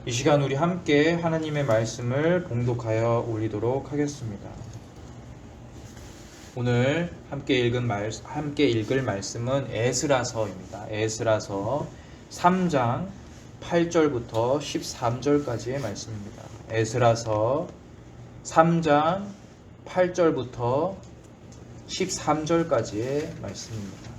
이 시간 우리 함께 하나님의 말씀을 봉독하여 올리도록 하겠습니다. 오늘 함께 읽을 말씀은 에스라서입니다. 에스라서 3장 8절부터 13절까지의 말씀입니다. 에스라서 3장 8절부터 13절까지의 말씀입니다.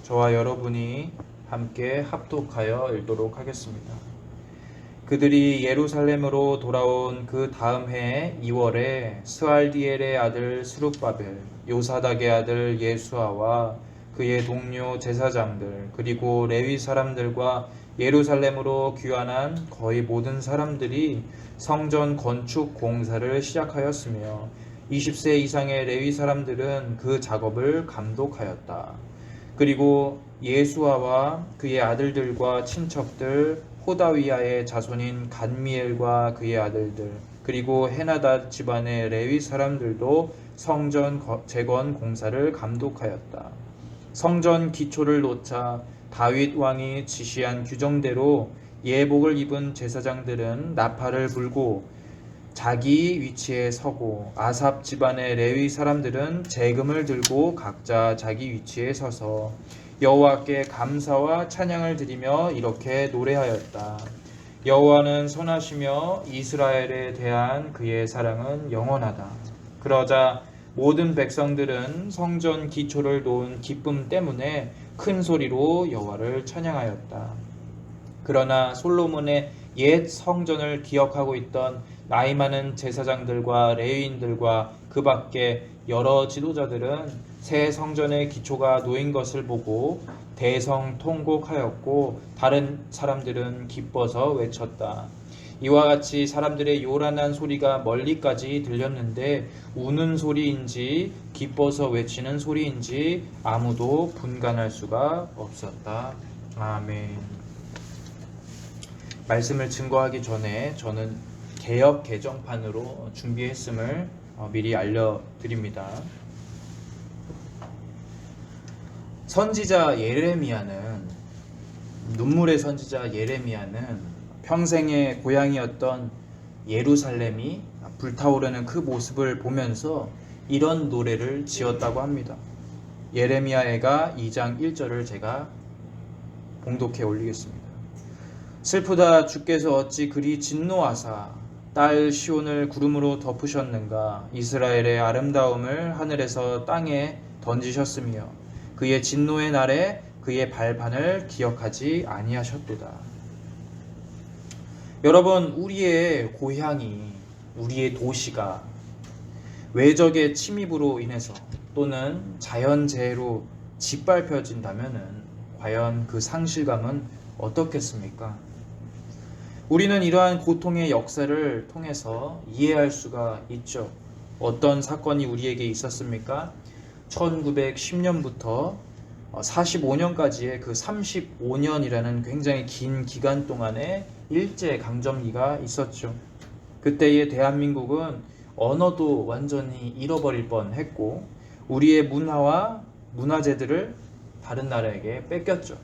저와 여러분이 함께 합독하여 읽도록 하겠습니다. 그들이 예루살렘으로 돌아온 그 다음 해 2월에 스알디엘의 아들 스룹바벨, 요사닥의 아들 예수아와 그의 동료 제사장들, 그리고 레위 사람들과 예루살렘으로 귀환한 거의 모든 사람들이 성전 건축 공사를 시작하였으며 20세 이상의 레위 사람들은 그 작업을 감독하였다. 그리고 예수아와 그의 아들들과 친척들, 호다위아의 자손인 간미엘과 그의 아들들, 그리고 헤나닷 집안의 레위 사람들도 성전 재건 공사를 감독하였다. 성전 기초를 놓자 다윗 왕이 지시한 규정대로 예복을 입은 제사장들은 나팔을 불고 자기 위치에 서고, 아삽 집안의 레위 사람들은 제금을 들고 각자 자기 위치에 서서 여호와께 감사와 찬양을 드리며 이렇게 노래하였다. 여호와는 선하시며 이스라엘에 대한 그의 사랑은 영원하다. 그러자 모든 백성들은 성전 기초를 놓은 기쁨 때문에 큰 소리로 여호와를 찬양하였다. 그러나 솔로몬의 옛 성전을 기억하고 있던 나이 많은 제사장들과 레위인들과 그 밖에 여러 지도자들은 새 성전의 기초가 놓인 것을 보고 대성통곡하였고 다른 사람들은 기뻐서 외쳤다. 이와 같이 사람들의 요란한 소리가 멀리까지 들렸는데 우는 소리인지 기뻐서 외치는 소리인지 아무도 분간할 수가 없었다. 아멘. 말씀을 증거하기 전에 저는 개역 개정판으로 준비했음을 미리 알려드립니다. 선지자 예레미야는, 눈물의 선지자 예레미야는 평생의 고향이었던 예루살렘이 불타오르는 그 모습을 보면서 이런 노래를 지었다고 합니다. 예레미야애가 2장 1절을 제가 봉독해 올리겠습니다. 슬프다 주께서 어찌 그리 진노하사 딸 시온을 구름으로 덮으셨는가. 이스라엘의 아름다움을 하늘에서 땅에 던지셨으며 그의 진노의 날에 그의 발판을 기억하지 아니하셨도다. 여러분, 우리의 고향이, 우리의 도시가 외적의 침입으로 인해서 또는 자연재해로 짓밟혀진다면 과연 그 상실감은 어떻겠습니까? 우리는 이러한 고통의 역사를 통해서 이해할 수가 있죠. 어떤 사건이 우리에게 있었습니까? 1910년부터 45년까지의 그 35년이라는 굉장히 긴 기간 동안에 일제강점기가 있었죠. 그때의 대한민국은 언어도 완전히 잃어버릴 뻔했고 우리의 문화와 문화재들을 다른 나라에게 뺏겼죠.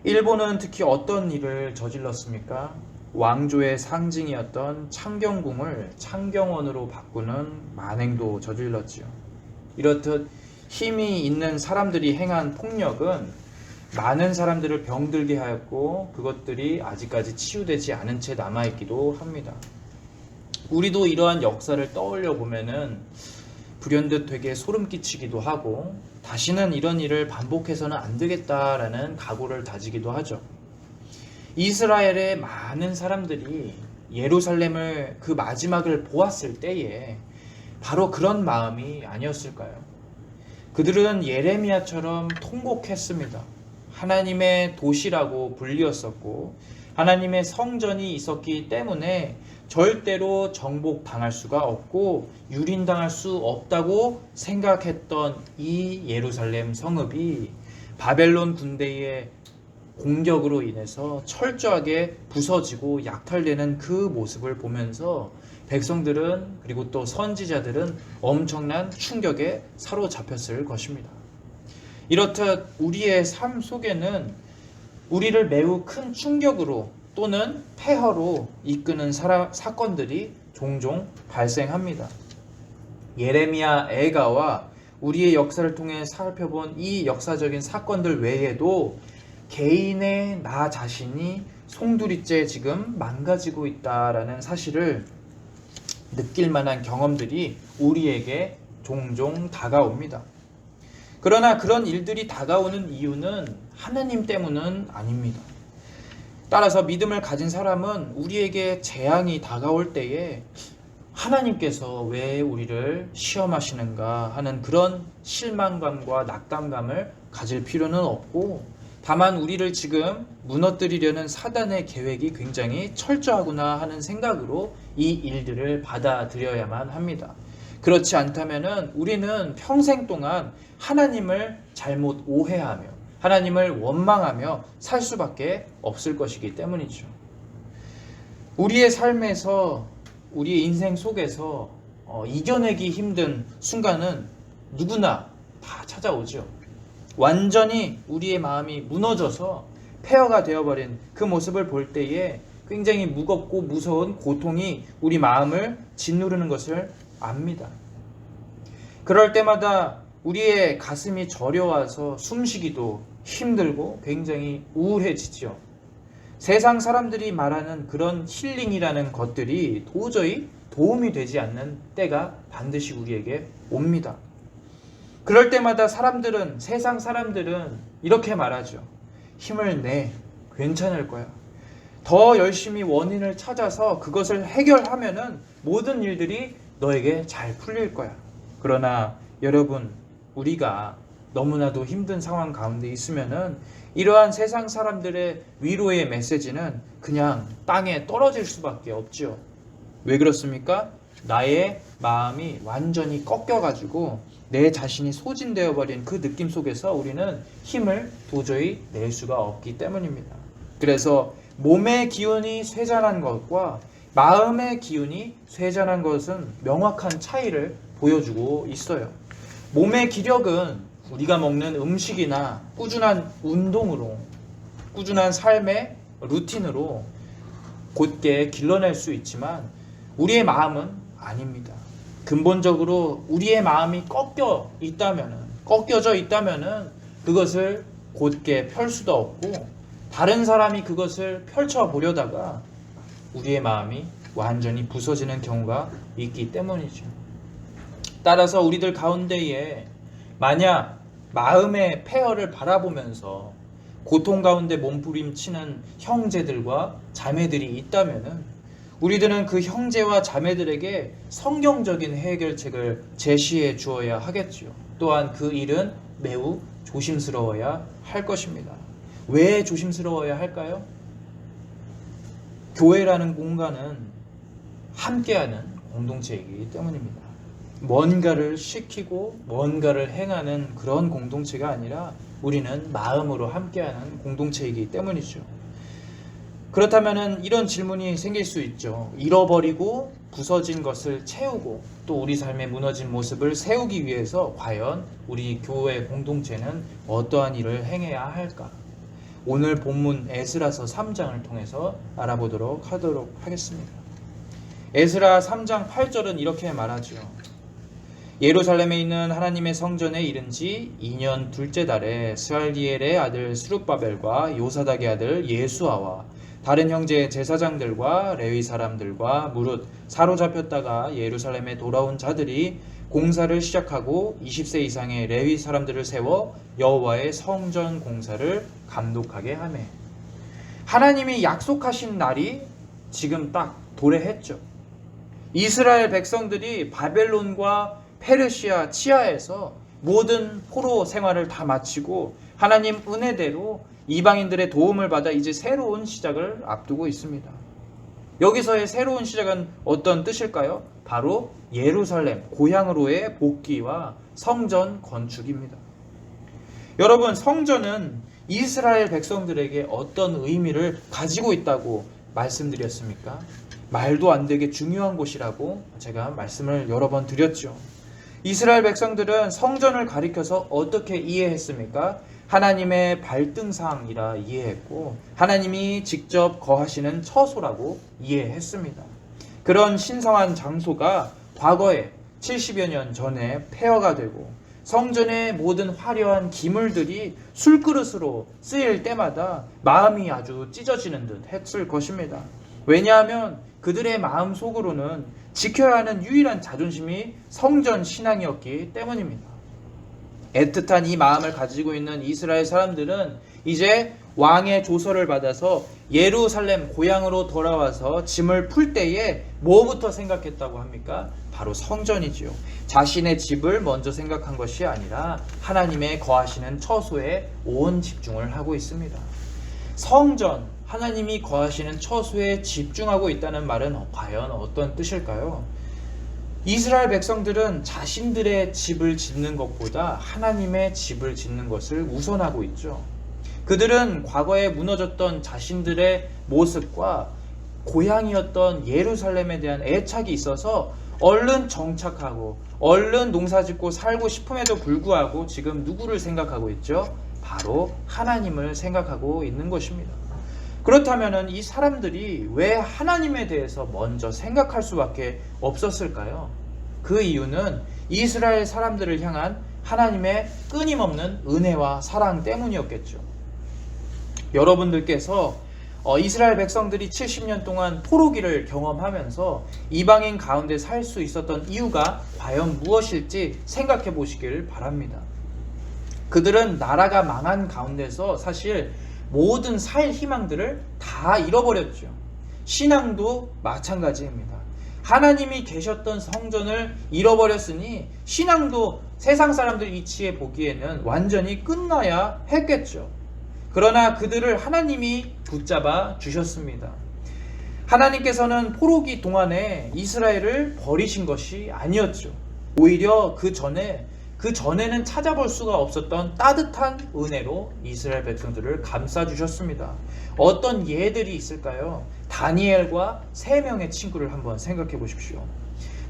일본은 특히 어떤 일을 저질렀습니까? 왕조의 상징이었던 창경궁을 창경원으로 바꾸는 만행도 저질렀지요. 이렇듯 힘이 있는 사람들이 행한 폭력은 많은 사람들을 병들게 하였고 그것들이 아직까지 치유되지 않은 채 남아있기도 합니다. 우리도 이러한 역사를 떠올려 보면은 불현듯 되게 소름 끼치기도 하고 다시는 이런 일을 반복해서는 안 되겠다라는 각오를 다지기도 하죠. 이스라엘의 많은 사람들이 예루살렘을 그 마지막을 보았을 때에 바로 그런 마음이 아니었을까요? 그들은 예레미야처럼 통곡했습니다. 하나님의 도시라고 불리었었고 하나님의 성전이 있었기 때문에 절대로 정복당할 수가 없고 유린당할 수 없다고 생각했던 이 예루살렘 성읍이 바벨론 군대의 공격으로 인해서 철저하게 부서지고 약탈되는 그 모습을 보면서 백성들은 그리고 또 선지자들은 엄청난 충격에 사로잡혔을 것입니다. 이렇듯 우리의 삶 속에는 우리를 매우 큰 충격으로 또는 폐허로 이끄는 사건들이 종종 발생합니다. 예레미야 애가와 우리의 역사를 통해 살펴본 이 역사적인 사건들 외에도 개인의 나 자신이 송두리째 지금 망가지고 있다라는 사실을 느낄 만한 경험들이 우리에게 종종 다가옵니다. 그러나 그런 일들이 다가오는 이유는 하나님 때문은 아닙니다. 따라서 믿음을 가진 사람은 우리에게 재앙이 다가올 때에 하나님께서 왜 우리를 시험하시는가 하는 그런 실망감과 낙담감을 가질 필요는 없고, 다만 우리를 지금 무너뜨리려는 사단의 계획이 굉장히 철저하구나 하는 생각으로 이 일들을 받아들여야만 합니다. 그렇지 않다면 우리는 평생 동안 하나님을 잘못 오해하며 하나님을 원망하며 살 수밖에 없을 것이기 때문이죠. 우리의 삶에서, 우리의 인생 속에서 이겨내기 힘든 순간은 누구나 다 찾아오죠. 완전히 우리의 마음이 무너져서 폐허가 되어버린 그 모습을 볼 때에 굉장히 무겁고 무서운 고통이 우리 마음을 짓누르는 것을 압니다. 그럴 때마다 우리의 가슴이 저려와서 숨쉬기도 힘들고 굉장히 우울해지죠. 세상 사람들이 말하는 그런 힐링이라는 것들이 도저히 도움이 되지 않는 때가 반드시 우리에게 옵니다. 그럴 때마다 세상 사람들은 이렇게 말하죠. 힘을 내, 괜찮을 거야. 더 열심히 원인을 찾아서 그것을 해결하면은 모든 일들이 너에게 잘 풀릴 거야. 그러나 여러분, 우리가 너무나도 힘든 상황 가운데 있으면은 이러한 세상 사람들의 위로의 메시지는 그냥 땅에 떨어질 수밖에 없죠. 왜 그렇습니까? 나의 마음이 완전히 꺾여가지고 내 자신이 소진되어 버린 그 느낌 속에서 우리는 힘을 도저히 낼 수가 없기 때문입니다. 그래서 몸의 기운이 쇠잔한 것과 마음의 기운이 쇠잔한 것은 명확한 차이를 보여주고 있어요. 몸의 기력은 우리가 먹는 음식이나 꾸준한 운동으로, 꾸준한 삶의 루틴으로 곧게 길러낼 수 있지만 우리의 마음은 아닙니다. 근본적으로 우리의 마음이 꺾여져 있다면은 그것을 곧게 펼 수도 없고, 다른 사람이 그것을 펼쳐 보려다가 우리의 마음이 완전히 부서지는 경우가 있기 때문이죠. 따라서 우리들 가운데에 만약 마음의 폐허를 바라보면서 고통 가운데 몸부림치는 형제들과 자매들이 있다면은 우리들은 그 형제와 자매들에게 성경적인 해결책을 제시해 주어야 하겠죠. 또한 그 일은 매우 조심스러워야 할 것입니다. 왜 조심스러워야 할까요? 교회라는 공간은 함께하는 공동체이기 때문입니다. 뭔가를 시키고 뭔가를 행하는 그런 공동체가 아니라 우리는 마음으로 함께하는 공동체이기 때문이죠. 그렇다면 이런 질문이 생길 수 있죠. 잃어버리고 부서진 것을 채우고 또 우리 삶의 무너진 모습을 세우기 위해서 과연 우리 교회 공동체는 어떠한 일을 행해야 할까? 오늘 본문 에스라서 3장을 통해서 알아보도록 하겠습니다. 에스라 3장 8절은 이렇게 말하죠. 예루살렘에 있는 하나님의 성전에 이른 지 2년 둘째 달에 스알디엘의 아들 스룹바벨과 요사닥의 아들 예수아와 다른 형제 제사장들과 레위 사람들과 무릇 사로잡혔다가 예루살렘에 돌아온 자들이 공사를 시작하고 20세 이상의 레위 사람들을 세워 여호와의 성전 공사를 감독하게 하매, 하나님이 약속하신 날이 지금 딱 도래했죠. 이스라엘 백성들이 바벨론과 페르시아 치하에서 모든 포로 생활을 다 마치고 하나님 은혜대로 이방인들의 도움을 받아 이제 새로운 시작을 앞두고 있습니다. 여기서의 새로운 시작은 어떤 뜻일까요? 바로 예루살렘, 고향으로의 복귀와 성전 건축입니다. 여러분, 성전은 이스라엘 백성들에게 어떤 의미를 가지고 있다고 말씀드렸습니까? 말도 안 되게 중요한 곳이라고 제가 말씀을 여러 번 드렸죠. 이스라엘 백성들은 성전을 가리켜서 어떻게 이해했습니까? 하나님의 발등상이라 이해했고 하나님이 직접 거하시는 처소라고 이해했습니다. 그런 신성한 장소가 과거에 70여 년 전에 폐허가 되고 성전의 모든 화려한 기물들이 술그릇으로 쓰일 때마다 마음이 아주 찢어지는 듯 했을 것입니다. 왜냐하면 그들의 마음 속으로는 지켜야 하는 유일한 자존심이 성전 신앙이었기 때문입니다. 애틋한 이 마음을 가지고 있는 이스라엘 사람들은 이제 왕의 조서를 받아서 예루살렘 고향으로 돌아와서 짐을 풀 때에 뭐부터 생각했다고 합니까? 바로 성전이지요. 자신의 집을 먼저 생각한 것이 아니라 하나님의 거하시는 처소에 온 집중을 하고 있습니다. 성전, 하나님이 거하시는 처소에 집중하고 있다는 말은 과연 어떤 뜻일까요? 이스라엘 백성들은 자신들의 집을 짓는 것보다 하나님의 집을 짓는 것을 우선하고 있죠. 그들은 과거에 무너졌던 자신들의 모습과 고향이었던 예루살렘에 대한 애착이 있어서 얼른 정착하고 얼른 농사짓고 살고 싶음에도 불구하고 지금 누구를 생각하고 있죠? 바로 하나님을 생각하고 있는 것입니다. 그렇다면 이 사람들이 왜 하나님에 대해서 먼저 생각할 수밖에 없었을까요? 그 이유는 이스라엘 사람들을 향한 하나님의 끊임없는 은혜와 사랑 때문이었겠죠. 여러분들께서 이스라엘 백성들이 70년 동안 포로기를 경험하면서 이방인 가운데 살 수 있었던 이유가 과연 무엇일지 생각해 보시길 바랍니다. 그들은 나라가 망한 가운데서 사실 모든 살 희망들을 다 잃어버렸죠. 신앙도 마찬가지입니다. 하나님이 계셨던 성전을 잃어버렸으니 신앙도 세상 사람들 이치에 보기에는 완전히 끝나야 했겠죠. 그러나 그들을 하나님이 붙잡아 주셨습니다. 하나님께서는 포로기 동안에 이스라엘을 버리신 것이 아니었죠. 오히려 그 전에는 찾아볼 수가 없었던 따뜻한 은혜로 이스라엘 백성들을 감싸주셨습니다. 어떤 예들이 있을까요? 다니엘과 3명의 친구를 한번 생각해 보십시오.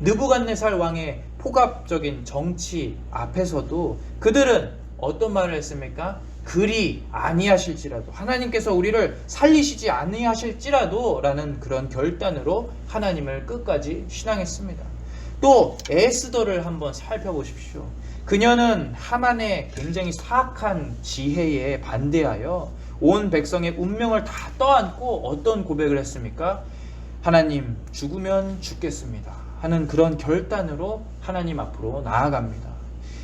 느부갓네살 왕의 폭압적인 정치 앞에서도 그들은 어떤 말을 했습니까? 그리 아니하실지라도, 하나님께서 우리를 살리시지 아니하실지라도 라는 그런 결단으로 하나님을 끝까지 신앙했습니다. 또 에스더를 한번 살펴보십시오. 그녀는 하만의 굉장히 사악한 지혜에 반대하여 온 백성의 운명을 다 떠안고 어떤 고백을 했습니까? 하나님, 죽으면 죽겠습니다 하는 그런 결단으로 하나님 앞으로 나아갑니다.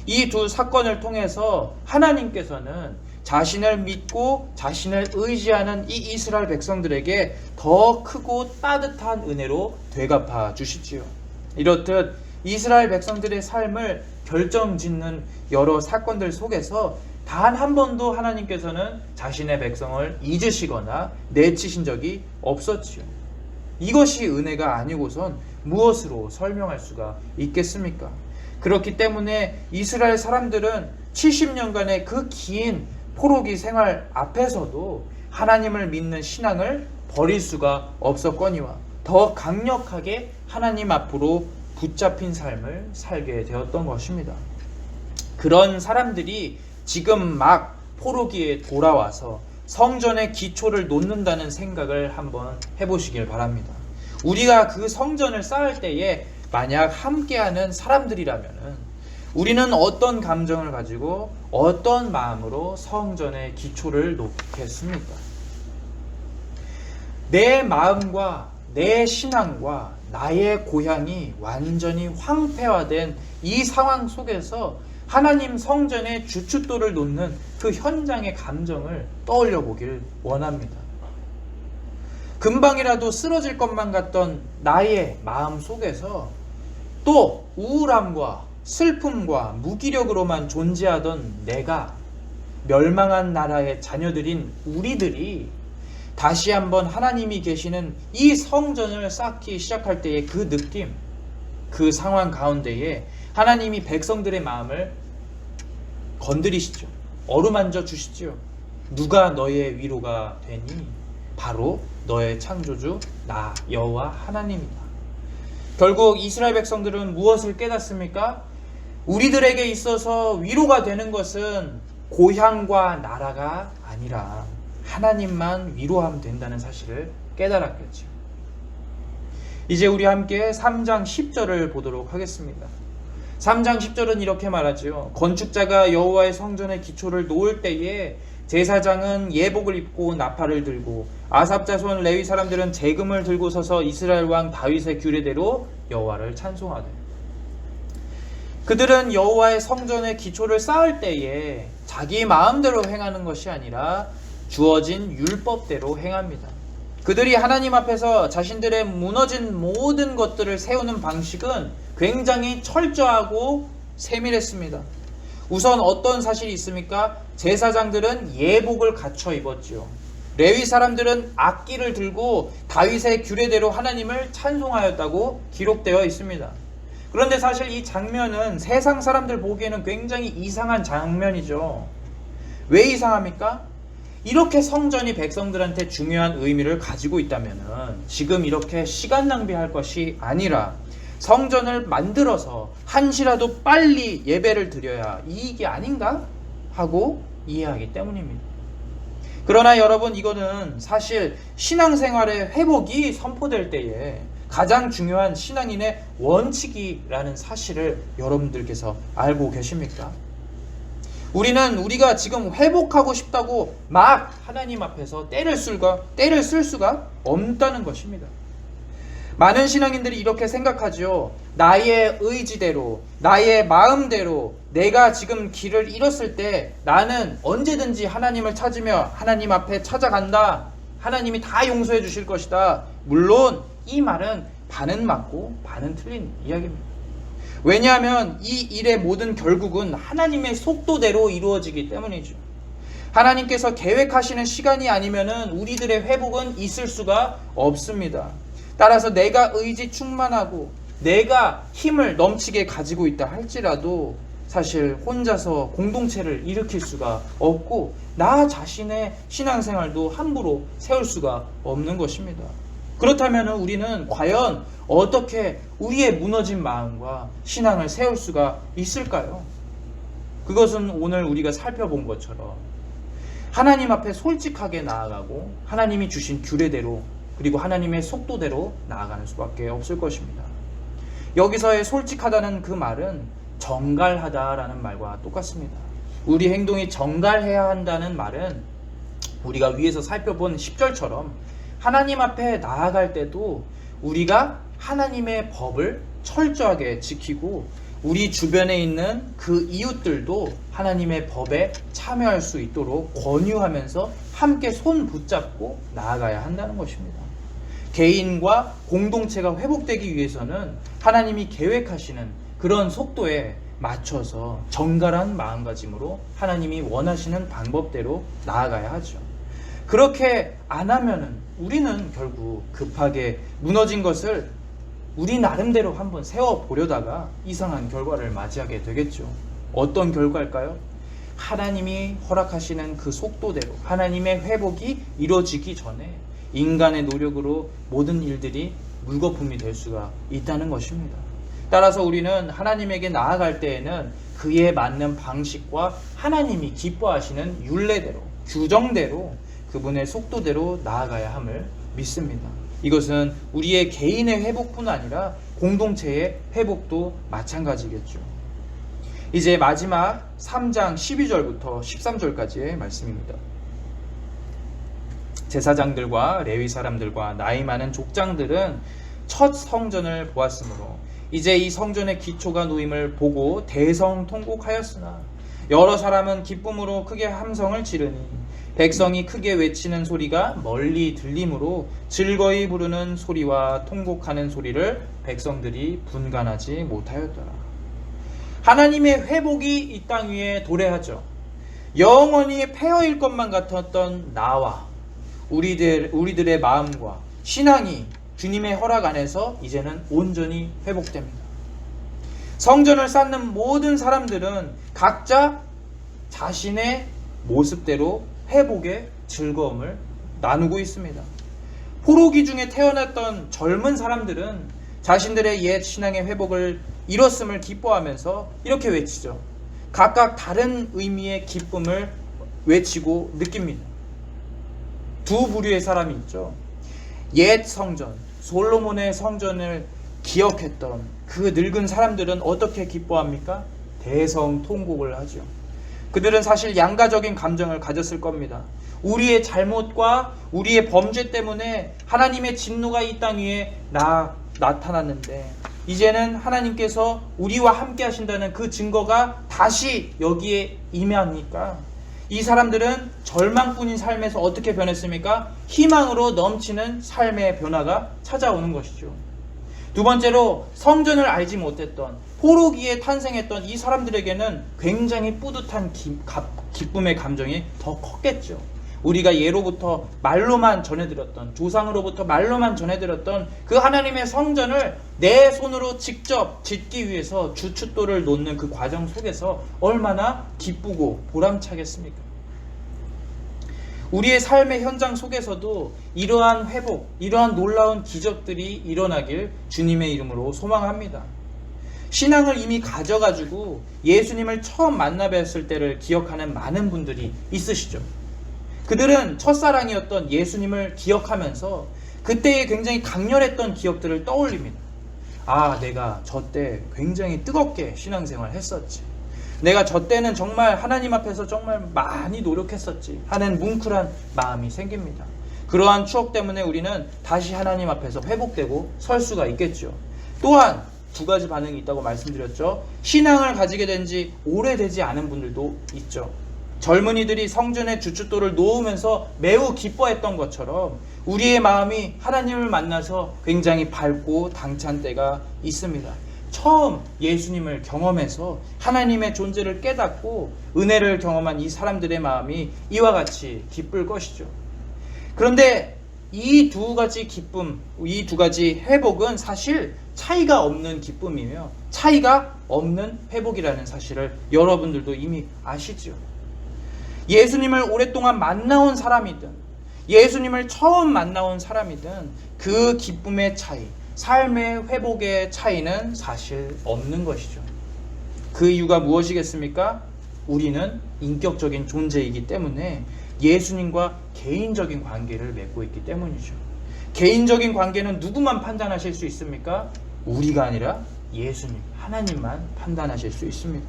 이 두 사건을 통해서 하나님께서는 자신을 믿고 자신을 의지하는 이 이스라엘 백성들에게 더 크고 따뜻한 은혜로 되갚아 주시지요. 이렇듯 이스라엘 백성들의 삶을 결정짓는 여러 사건들 속에서 단 한 번도 하나님께서는 자신의 백성을 잊으시거나 내치신 적이 없었지요. 이것이 은혜가 아니고선 무엇으로 설명할 수가 있겠습니까? 그렇기 때문에 이스라엘 사람들은 70년간의 그 긴 포로기 생활 앞에서도 하나님을 믿는 신앙을 버릴 수가 없었거니와 더 강력하게 하나님 앞으로 붙잡힌 삶을 살게 되었던 것입니다. 그런 사람들이 지금 막 포로기에 돌아와서 성전의 기초를 놓는다는 생각을 한번 해보시길 바랍니다. 우리가 그 성전을 쌓을 때에 만약 함께하는 사람들이라면 우리는 어떤 감정을 가지고 어떤 마음으로 성전의 기초를 놓겠습니까? 내 마음과 내 신앙과 나의 고향이 완전히 황폐화된 이 상황 속에서 하나님 성전의 주춧돌을 놓는 그 현장의 감정을 떠올려 보길 원합니다. 금방이라도 쓰러질 것만 같던 나의 마음 속에서 또 우울함과 슬픔과 무기력으로만 존재하던 내가, 멸망한 나라의 자녀들인 우리들이 다시 한번 하나님이 계시는 이 성전을 쌓기 시작할 때의 그 느낌, 그 상황 가운데에 하나님이 백성들의 마음을 건드리시죠. 어루만져 주시죠. 누가 너의 위로가 되니? 바로 너의 창조주 나 여호와 하나님이다. 결국 이스라엘 백성들은 무엇을 깨닫습니까? 우리들에게 있어서 위로가 되는 것은 고향과 나라가 아니라 하나님만 위로하면 된다는 사실을 깨달았겠죠. 이제 우리 함께 3장 10절을 보도록 하겠습니다. 3장 10절은 이렇게 말하죠. 건축자가 여호와의 성전의 기초를 놓을 때에 제사장은 예복을 입고 나팔을 들고 아삽 자손 레위 사람들은 재금을 들고 서서 이스라엘 왕 다윗의 규례대로 여호와를 찬송하되, 그들은 여호와의 성전의 기초를 쌓을 때에 자기 마음대로 행하는 것이 아니라 주어진 율법대로 행합니다. 그들이 하나님 앞에서 자신들의 무너진 모든 것들을 세우는 방식은 굉장히 철저하고 세밀했습니다. 우선 어떤 사실이 있습니까? 제사장들은 예복을 갖춰 입었지요. 레위 사람들은 악기를 들고 다윗의 규례대로 하나님을 찬송하였다고 기록되어 있습니다. 그런데 사실 이 장면은 세상 사람들 보기에는 굉장히 이상한 장면이죠. 왜 이상합니까? 이렇게 성전이 백성들한테 중요한 의미를 가지고 있다면 지금 이렇게 시간 낭비할 것이 아니라 성전을 만들어서 한시라도 빨리 예배를 드려야 이익이 아닌가 하고 이해하기 때문입니다. 그러나 여러분, 이거는 사실 신앙생활의 회복이 선포될 때에 가장 중요한 신앙인의 원칙이라는 사실을 여러분들께서 알고 계십니까? 우리가 지금 회복하고 싶다고 막 하나님 앞에서 때를 쓸 수가 없다는 것입니다. 많은 신앙인들이 이렇게 생각하죠. 나의 의지대로, 나의 마음대로 내가 지금 길을 잃었을 때 나는 언제든지 하나님을 찾으며 하나님 앞에 찾아간다. 하나님이 다 용서해 주실 것이다. 물론 이 말은 반은 맞고 반은 틀린 이야기입니다. 왜냐하면 이 일의 모든 결국은 하나님의 속도대로 이루어지기 때문이죠. 하나님께서 계획하시는 시간이 아니면은 우리들의 회복은 있을 수가 없습니다. 따라서 내가 의지 충만하고 내가 힘을 넘치게 가지고 있다 할지라도 사실 혼자서 공동체를 일으킬 수가 없고 나 자신의 신앙생활도 함부로 세울 수가 없는 것입니다. 그렇다면 우리는 과연 어떻게 우리의 무너진 마음과 신앙을 세울 수가 있을까요? 그것은 오늘 우리가 살펴본 것처럼 하나님 앞에 솔직하게 나아가고 하나님이 주신 규례대로 그리고 하나님의 속도대로 나아가는 수밖에 없을 것입니다. 여기서의 솔직하다는 그 말은 정갈하다라는 말과 똑같습니다. 우리 행동이 정갈해야 한다는 말은 우리가 위에서 살펴본 10절처럼 하나님 앞에 나아갈 때도 우리가 하나님의 법을 철저하게 지키고 우리 주변에 있는 그 이웃들도 하나님의 법에 참여할 수 있도록 권유하면서 함께 손 붙잡고 나아가야 한다는 것입니다. 개인과 공동체가 회복되기 위해서는 하나님이 계획하시는 그런 속도에 맞춰서 정갈한 마음가짐으로 하나님이 원하시는 방법대로 나아가야 하죠. 그렇게 안 하면은 우리는 결국 급하게 무너진 것을 우리 나름대로 한번 세워보려다가 이상한 결과를 맞이하게 되겠죠. 어떤 결과일까요? 하나님이 허락하시는 그 속도대로 하나님의 회복이 이루어지기 전에 인간의 노력으로 모든 일들이 물거품이 될 수가 있다는 것입니다. 따라서 우리는 하나님에게 나아갈 때에는 그에 맞는 방식과 하나님이 기뻐하시는 율례대로, 규정대로 그분의 속도대로 나아가야 함을 믿습니다. 이것은 우리의 개인의 회복뿐 아니라 공동체의 회복도 마찬가지겠죠. 이제 마지막 3장 12절부터 13절까지의 말씀입니다. 제사장들과 레위 사람들과 나이 많은 족장들은 첫 성전을 보았으므로 이제 이 성전의 기초가 놓임을 보고 대성통곡하였으나 여러 사람은 기쁨으로 크게 함성을 지르니 백성이 크게 외치는 소리가 멀리 들림으로 즐거이 부르는 소리와 통곡하는 소리를 백성들이 분간하지 못하였더라. 하나님의 회복이 이 땅 위에 도래하죠. 영원히 폐허일 것만 같았던 나와 우리들의 마음과 신앙이 주님의 허락 안에서 이제는 온전히 회복됩니다. 성전을 쌓는 모든 사람들은 각자 자신의 모습대로 회복의 즐거움을 나누고 있습니다. 포로기 중에 태어났던 젊은 사람들은 자신들의 옛 신앙의 회복을 이뤘음을 기뻐하면서 이렇게 외치죠. 각각 다른 의미의 기쁨을 외치고 느낍니다. 두 부류의 사람이 있죠. 옛 성전, 솔로몬의 성전을 기억했던 그 늙은 사람들은 어떻게 기뻐합니까? 대성통곡을 하죠. 그들은 사실 양가적인 감정을 가졌을 겁니다. 우리의 잘못과 우리의 범죄 때문에 하나님의 진노가 이 땅 위에 나타났는데 이제는 하나님께서 우리와 함께 하신다는 그 증거가 다시 여기에 임하니까 이 사람들은 절망뿐인 삶에서 어떻게 변했습니까? 희망으로 넘치는 삶의 변화가 찾아오는 것이죠. 두 번째로 성전을 알지 못했던 포로기에 탄생했던 이 사람들에게는 굉장히 뿌듯한 기쁨의 감정이 더 컸겠죠. 우리가 예로부터 말로만 전해들었던, 조상으로부터 말로만 전해들었던 그 하나님의 성전을 내 손으로 직접 짓기 위해서 주춧돌을 놓는 그 과정 속에서 얼마나 기쁘고 보람차겠습니까? 우리의 삶의 현장 속에서도 이러한 회복, 이러한 놀라운 기적들이 일어나길 주님의 이름으로 소망합니다. 신앙을 이미 가져가지고 예수님을 처음 만나 뵀을 때를 기억하는 많은 분들이 있으시죠. 그들은 첫사랑이었던 예수님을 기억하면서 그때의 굉장히 강렬했던 기억들을 떠올립니다. 아, 내가 저 때 굉장히 뜨겁게 신앙생활 했었지. 내가 저 때는 정말 하나님 앞에서 정말 많이 노력했었지 하는 뭉클한 마음이 생깁니다. 그러한 추억 때문에 우리는 다시 하나님 앞에서 회복되고 설 수가 있겠죠. 또한 두 가지 반응이 있다고 말씀드렸죠. 신앙을 가지게 된 지 오래되지 않은 분들도 있죠. 젊은이들이 성전에 주춧돌을 놓으면서 매우 기뻐했던 것처럼 우리의 마음이 하나님을 만나서 굉장히 밝고 당찬 때가 있습니다. 처음 예수님을 경험해서 하나님의 존재를 깨닫고 은혜를 경험한 이 사람들의 마음이 이와 같이 기쁠 것이죠. 그런데 이 두 가지 기쁨, 이 두 가지 회복은 사실 차이가 없는 기쁨이며 차이가 없는 회복이라는 사실을 여러분들도 이미 아시죠. 예수님을 오랫동안 만나온 사람이든 예수님을 처음 만나온 사람이든 그 기쁨의 차이, 삶의 회복의 차이는 사실 없는 것이죠. 그 이유가 무엇이겠습니까? 우리는 인격적인 존재이기 때문에 예수님과 개인적인 관계를 맺고 있기 때문이죠. 개인적인 관계는 누구만 판단하실 수 있습니까? 우리가 아니라 예수님, 하나님만 판단하실 수 있습니다.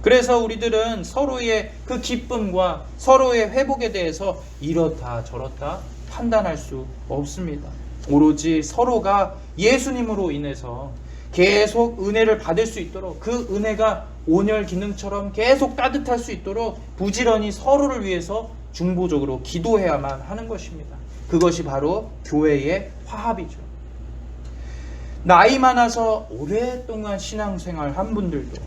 그래서 우리들은 서로의 그 기쁨과 서로의 회복에 대해서 이렇다 저렇다 판단할 수 없습니다. 오로지 서로가 예수님으로 인해서 계속 은혜를 받을 수 있도록 그 은혜가 온열 기능처럼 계속 따뜻할 수 있도록 부지런히 서로를 위해서 중보적으로 기도해야만 하는 것입니다. 그것이 바로 교회의 화합이죠. 나이 많아서 오랫동안 신앙생활 한 분들도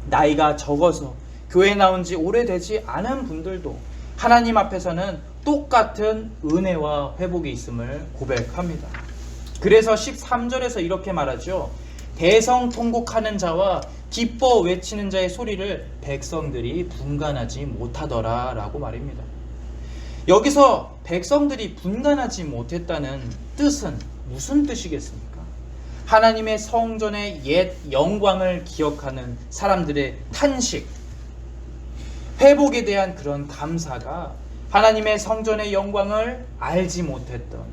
나이가 적어서 교회 나온 지 오래되지 않은 분들도 하나님 앞에서는 똑같은 은혜와 회복이 있음을 고백합니다. 그래서 13절에서 이렇게 말하죠. 대성통곡하는 자와 기뻐 외치는 자의 소리를 백성들이 분간하지 못하더라 라고 말입니다. 여기서 백성들이 분간하지 못했다는 뜻은 무슨 뜻이겠습니까? 하나님의 성전의 옛 영광을 기억하는 사람들의 탄식, 회복에 대한 그런 감사가 하나님의 성전의 영광을 알지 못했던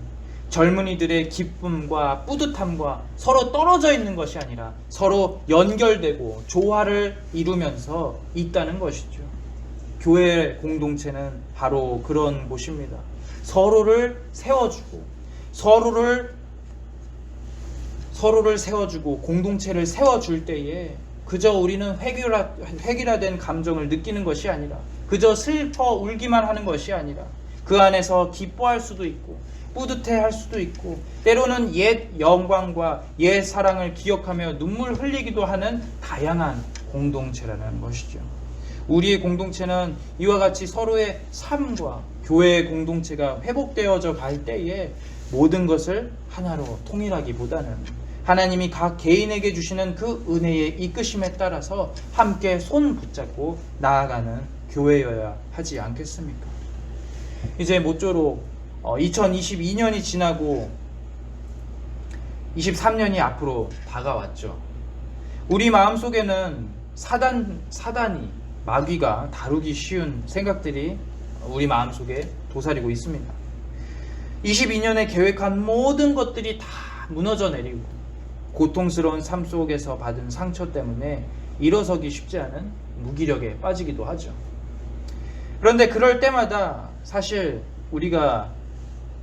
젊은이들의 기쁨과 뿌듯함과 서로 떨어져 있는 것이 아니라 서로 연결되고 조화를 이루면서 있다는 것이죠. 교회 공동체는 바로 그런 곳입니다. 서로를 세워주고 서로를 세워주고 공동체를 세워줄 때에 그저 우리는 획일화된 감정을 느끼는 것이 아니라 그저 슬퍼 울기만 하는 것이 아니라 그 안에서 기뻐할 수도 있고 뿌듯해할 수도 있고 때로는 옛 영광과 옛 사랑을 기억하며 눈물 흘리기도 하는 다양한 공동체라는 것이죠. 우리의 공동체는 이와 같이 서로의 삶과 교회의 공동체가 회복되어져 갈 때에 모든 것을 하나로 통일하기보다는 하나님이 각 개인에게 주시는 그 은혜의 이끄심에 따라서 함께 손 붙잡고 나아가는 교회여야 하지 않겠습니까? 이제 모쪼록 2022년이 지나고 23년이 앞으로 다가왔죠. 우리 마음속에는 사단이 마귀가 다루기 쉬운 생각들이 우리 마음속에 도사리고 있습니다. 22년에 계획한 모든 것들이 다 무너져 내리고 고통스러운 삶 속에서 받은 상처 때문에 일어서기 쉽지 않은 무기력에 빠지기도 하죠. 그런데 그럴 때마다 사실 우리가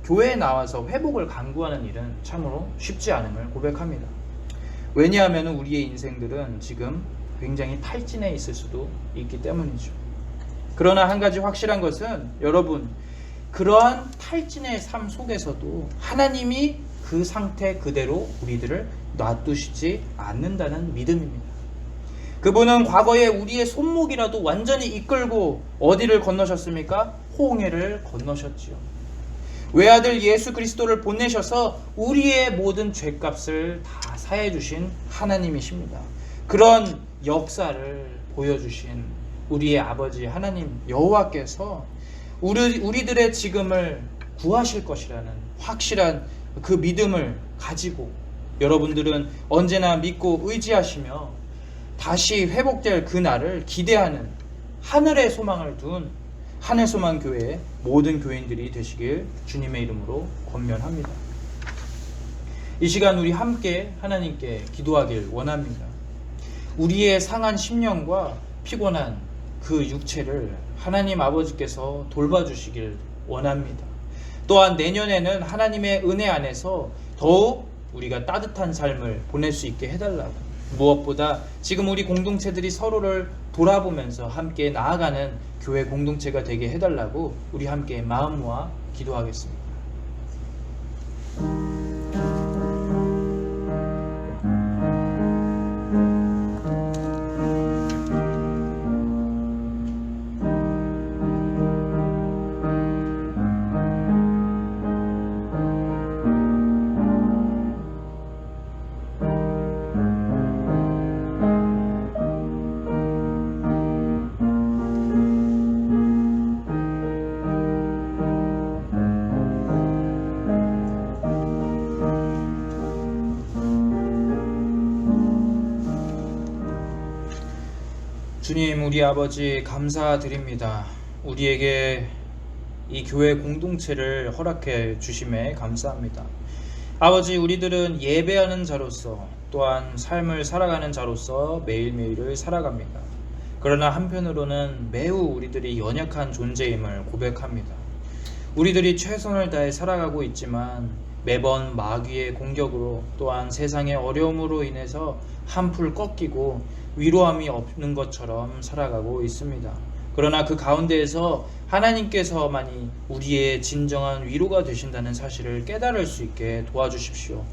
교회에 나와서 회복을 강구하는 일은 참으로 쉽지 않음을 고백합니다. 왜냐하면 우리의 인생들은 지금 굉장히 탈진해 있을 수도 있기 때문이죠. 그러나 한 가지 확실한 것은 여러분, 그러한 탈진의 삶 속에서도 하나님이 그 상태 그대로 우리들을 놔두시지 않는다는 믿음입니다. 그분은 과거에 우리의 손목이라도 완전히 이끌고 어디를 건너셨습니까? 홍해를 건너셨지요. 외아들 예수 그리스도를 보내셔서 우리의 모든 죄값을 다 사해 주신 하나님이십니다. 그런 역사를 보여주신 우리의 아버지 하나님 여호와께서 우리들의 지금을 구하실 것이라는 확실한 그 믿음을 가지고 여러분들은 언제나 믿고 의지하시며 다시 회복될 그날을 기대하는 하늘의 소망을 둔 하늘소망교회의 모든 교인들이 되시길 주님의 이름으로 권면합니다. 이 시간 우리 함께 하나님께 기도하길 원합니다. 우리의 상한 심령과 피곤한 그 육체를 하나님 아버지께서 돌봐주시길 원합니다. 또한 내년에는 하나님의 은혜 안에서 더욱 우리가 따뜻한 삶을 보낼 수 있게 해달라고, 무엇보다 지금 우리 공동체들이 서로를 돌아보면서 함께 나아가는 교회 공동체가 되게 해달라고 우리 함께 마음 모아 기도하겠습니다. 주님, 우리 아버지 감사드립니다. 우리에게 이 교회 공동체를 허락해 주심에 감사합니다. 아버지, 우리들은 예배하는 자로서 또한 삶을 살아가는 자로서 매일매일을 살아갑니다. 그러나 한편으로는 매우 우리들이 연약한 존재임을 고백합니다. 우리들이 최선을 다해 살아가고 있지만 매번 마귀의 공격으로 또한 세상의 어려움으로 인해서 한풀 꺾이고 위로함이 없는 것처럼 살아가고 있습니다. 그러나 그 가운데에서 하나님께서만이 우리의 진정한 위로가 되신다는 사실을 깨달을 수 있게 도와주십시오.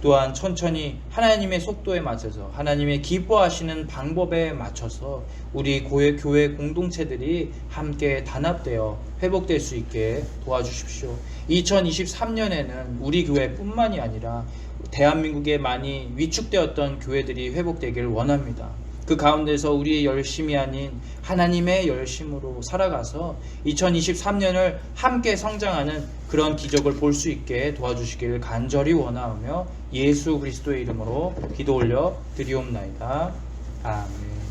또한 천천히 하나님의 속도에 맞춰서 하나님의 기뻐하시는 방법에 맞춰서 우리 교회 공동체들이 함께 단합되어 회복될 수 있게 도와주십시오. 2023년에는 우리 교회뿐만이 아니라 대한민국에 많이 위축되었던 교회들이 회복되길 원합니다. 그 가운데서 우리의 열심이 아닌 하나님의 열심으로 살아가서 2023년을 함께 성장하는 그런 기적을 볼 수 있게 도와주시길 간절히 원하며 예수 그리스도의 이름으로 기도 올려 드리옵나이다. 아멘.